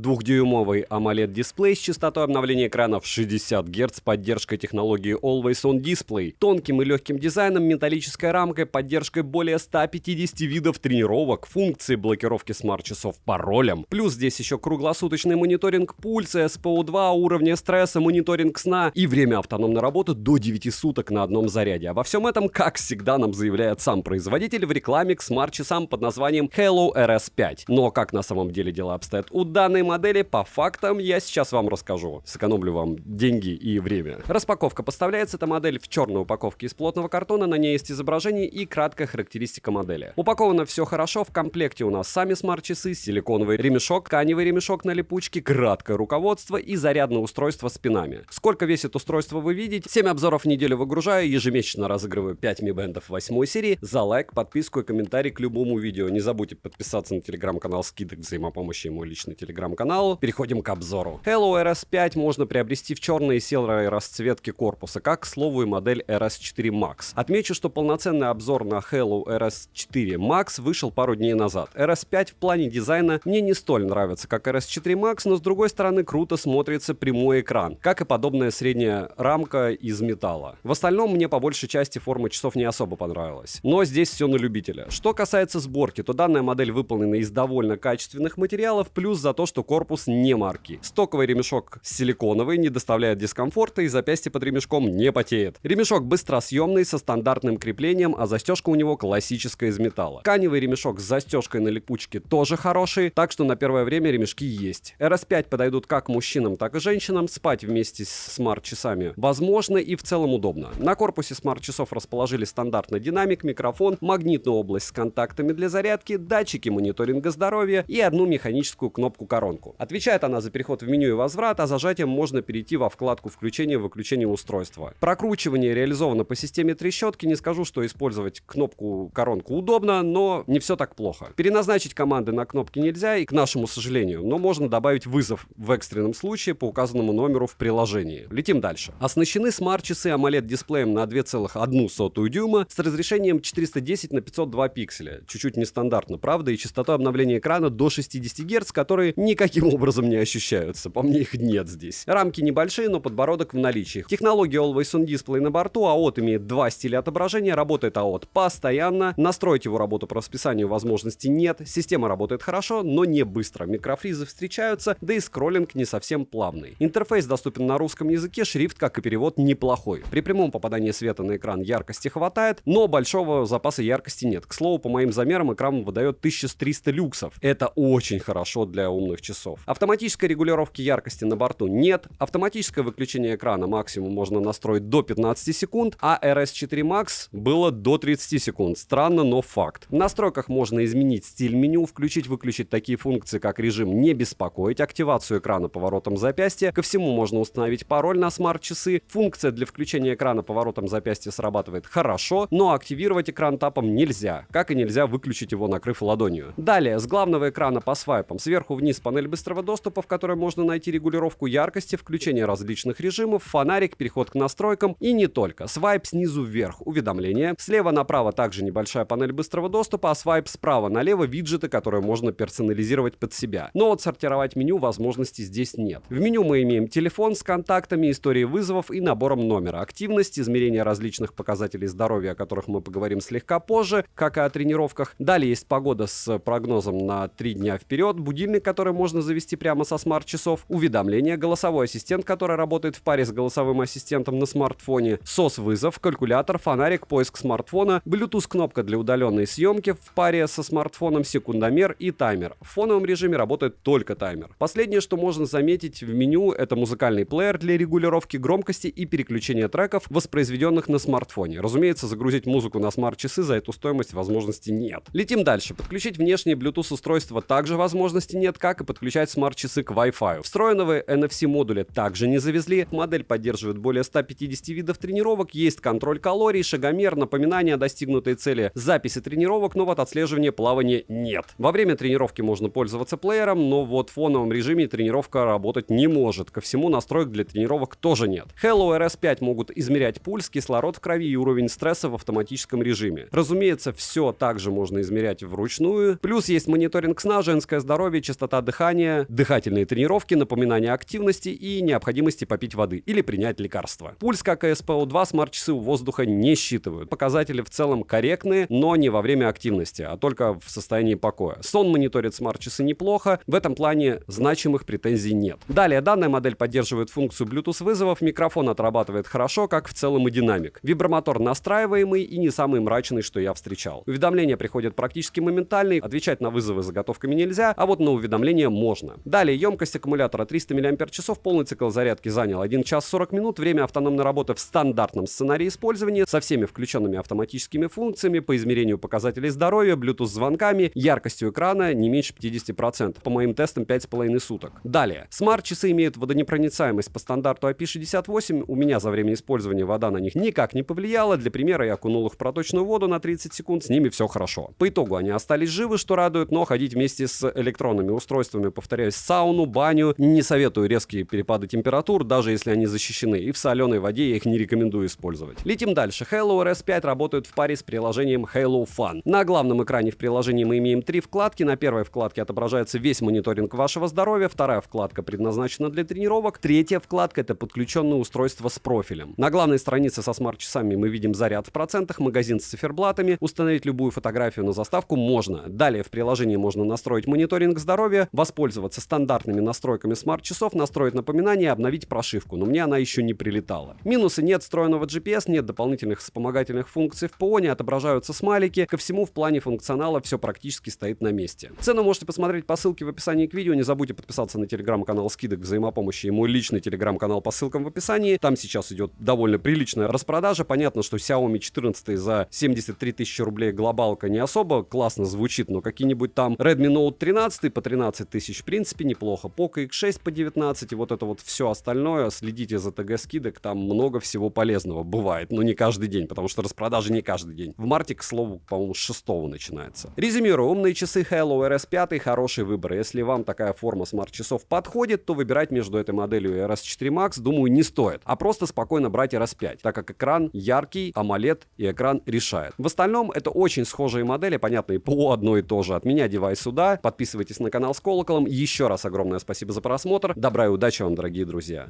2-дюймовый AMOLED-дисплей с частотой обновления экрана в 60 Гц с поддержкой технологии Always On Display, тонким и легким дизайном, металлической рамкой, поддержкой более 150 видов тренировок, функции блокировки смарт-часов паролем. Плюс здесь еще круглосуточный мониторинг пульса, СПО2, уровня стресса, мониторинг сна и время автономной работы до 9 суток на одном заряде. Обо всем этом, как всегда, нам заявляет сам производитель в рекламе к смарт-часам под названием Halo RS5. Но как на самом деле дела обстоят у данной модели, по фактам я сейчас вам расскажу. Сэкономлю вам деньги и время. Распаковка. Поставляется эта модель в черной упаковке из плотного картона, на ней есть изображение и краткая характеристика модели. Упаковано все хорошо, в комплекте у нас сами смарт-часы, силиконовый ремешок, тканевый ремешок на липучке, краткое руководство и зарядное устройство с пинами. Сколько весит устройство, вы видите. 7 обзоров в неделю выгружаю, ежемесячно разыгрываю 5 Mi Band 8 серии. За лайк, подписку и комментарий к любому видео. Не забудьте подписаться на телеграм-канал скидок взаимопомощи и мой личный телеграм-канал. Переходим к обзору. Halo RS5 можно приобрести в черной и серой расцветке корпуса, как, к слову, и модель RS4 Max. Отмечу, что полноценный обзор на Halo RS4 Max вышел пару дней назад. RS5 в плане дизайна мне не столь нравится, как RS4 Max, но с другой стороны круто смотрится прямой экран, как и подобная средняя рамка из металла. В остальном мне по большей части форма часов не особо понравилась. Но здесь все на любителя. Что касается сборки, то данная модель выполнена из довольно качественных материалов, плюс за то, что корпус не марки. Стоковый ремешок силиконовый, не доставляет дискомфорта и запястье под ремешком не потеет. Ремешок быстросъемный, со стандартным креплением, а застежка у него классическая из металла. Тканевый ремешок с застежкой на липучке тоже хороший, так что на первое время ремешки есть. RS5 подойдут как мужчинам, так и женщинам. Спать вместе с смарт-часами возможно и в целом удобно. На корпусе смарт-часов расположили стандартный динамик, микрофон, магнитную область с контактами для зарядки, датчики мониторинга здоровья и одну механическую кнопку-коронку. Отвечает она за переход в меню и возврат, а зажатием можно перейти во вкладку включения-выключения устройства. Прокручивание реализовано по системе трещотки. Не скажу, что использовать кнопку-коронку удобно, но не все так плохо. Переназначить команды на кнопки нельзя, и к нашему сожалению, но можно добавить вызов в экстренном случае по указанному номеру в приложении. Летим дальше. Оснащены смарт-часы AMOLED-дисплеем на 2,1 дюйма с разрешением 410 на 502 пикселя. Чуть-чуть нестандартно, правда, и частотой обновления экрана до 60 Гц, которые никаким образом не ощущаются. По мне, их нет здесь. Рамки небольшие, но подбородок в наличии. Технология Always On Display на борту. AOT имеет два стиля отображения. Работает AOT постоянно. Настроить его работу по расписанию возможности нет. Система работает хорошо, но не быстро. Микрофризы встречаются, да и скроллинг не совсем плавный. Интерфейс доступен на русском языке, шрифт, как и перевод, неплохой. При прямом попадании света на экран яркости хватает, но большого запаса яркости нет. К слову, по моим замерам, экран выдает 1300 люксов. Это очень хорошо для умных часов. Автоматической регулировки яркости на борту нет. Автоматическое выключение экрана максимум можно настроить до 15 секунд, а RS4 Max было до 30 секунд. Странно, но факт. В настройках можно изменить стиль меню, включить-выключить такие функции, как режим «Не беспокоить», активацию экрана поворотом запястья. Ко всему можно установить пароль на смарт-часы. Функция для включения экрана поворотом запястья срабатывает хорошо, но активировать экран тапом нельзя, как и нельзя выключить его, накрыв ладонью. Далее, с главного экрана по свайпам сверху вниз панель быстрого доступа, в которой можно найти регулировку яркости, включение различных режимов, фонарик, переход к настройкам и не только. Свайп снизу вверх — уведомления. Слева направо также небольшая панель быстрого доступа, а свайп справа налево — виджеты, которые можно персонализировать под себя. Но отсортировать меню возможности здесь нет. В меню мы имеем телефон с контактами, историей вызовов и набором номера, активность, измерение различных показателей здоровья, о которых мы поговорим слегка позже, как и о тренировках. Далее есть погода с прогнозом на 3 дня вперед, будильник, который можно завести прямо со смарт-часов, уведомления, голосовой ассистент, который работает в паре с голосовым ассистентом на смартфоне, SOS-вызов, калькулятор, фонарик, поиск смартфона, Bluetooth-кнопка для удаленной съемки в паре со смартфоном, секундомер и таймер. В фоновом режиме работает только таймер. Последнее, что можно заметить в меню, это музыкальный плеер для регулировки громкости и переключения треков, воспроизведенных на смартфоне. Разумеется, загрузить музыку на смарт-часы за эту стоимость возможности нет. Летим дальше. Подключить внешние Bluetooth устройства также возможности нет, как и подключать смарт-часы к Wi-Fi. Встроенного NFC-модуля также не завезли. Модель поддерживает более 150 видов тренировок, есть контроль калорий, шагомер, напоминание о достигнутой цели, записи тренировок, но вот отслеживания плавания нет. Во время тренировки можно пользоваться плеером, но вот в фоновом режиме тренировка работать не может. Ко всему, настроек для тренировок тоже нет. Halo RS5 могут измерять пульс, кислород в крови и уровень стресса в автоматическом режиме. Разумеется, все также можно измерять вручную. Плюс есть мониторинг сна, женское здоровье, частота дыхания, дыхания, дыхательные тренировки, напоминание активности и необходимости попить воды или принять лекарства. Пульс, как и SPO2, смарт-часы у воздуха не считывают. Показатели в целом корректные, но не во время активности, а только в состоянии покоя. Сон мониторит смарт-часы неплохо, в этом плане значимых претензий нет. Далее, данная модель поддерживает функцию Bluetooth вызовов, микрофон отрабатывает хорошо, как в целом и динамик. Вибромотор настраиваемый и не самый мрачный, что я встречал. Уведомления приходят практически моментально, отвечать на вызовы заготовками нельзя, а вот на уведомления можно. Далее, емкость аккумулятора 300 мАч, полный цикл зарядки занял 1 час 40 минут, время автономной работы в стандартном сценарии использования со всеми включенными автоматическими функциями по измерению показателей здоровья, Bluetooth-звонками, яркостью экрана не меньше 50%. По моим тестам 5,5 суток. Далее, смарт-часы имеют водонепроницаемость по стандарту IP68. У меня за время использования вода на них никак не повлияла. Для примера, я окунул их в проточную воду на 30 секунд, с ними все хорошо. По итогу они остались живы, что радует, но ходить вместе с электронными устройствами, повторяюсь, сауну, баню, не советую резкие перепады температур, даже если они защищены, и в соленой воде я их не рекомендую использовать. Летим дальше. Halo RS5 работает в паре с приложением Halo Fun. На главном экране в приложении мы имеем 3 вкладки. На первой вкладке отображается весь мониторинг вашего здоровья, вторая вкладка предназначена для тренировок, третья вкладка — это подключенное устройство с профилем. На главной странице со смарт-часами мы видим заряд в процентах, магазин с циферблатами, установить любую фотографию на заставку можно. Далее в приложении можно настроить мониторинг здоровья, воспользоваться стандартными настройками смарт-часов, настроить напоминания и обновить прошивку, но мне она еще не прилетала. Минусы: нет встроенного GPS, нет дополнительных вспомогательных функций в ПО, не отображаются смайлики. Ко всему, в плане функционала все практически стоит на месте. Цену можете посмотреть по ссылке в описании к видео. Не забудьте подписаться на телеграм-канал скидок взаимопомощи и мой личный телеграм-канал по ссылкам в описании. Там сейчас идет довольно приличная распродажа. Понятно, что Xiaomi 14 за 73 тысячи рублей глобалка не особо классно звучит, но какие-нибудь там Redmi Note 13 по 13 тысяч в принципе неплохо. Poco X6 по 19 и вот это вот все остальное. Следите за ТГ скидок, там много всего полезного бывает, но не каждый день, потому что распродажи не каждый день. В марте, к слову, по-моему, с 6 начинается. Резюмирую, умные часы Halo RS5 хороший выбор. Если вам такая форма смарт-часов подходит, то выбирать между этой моделью и RS4 Max, думаю, не стоит, а просто спокойно брать RS5, так как экран яркий, AMOLED и экран решает. В остальном это очень схожие модели, понятно, и ПО одно и то же. От меня девайс сюда, подписывайтесь на канал с колоколом. Еще раз огромное спасибо за просмотр, добра и удачи вам, дорогие друзья.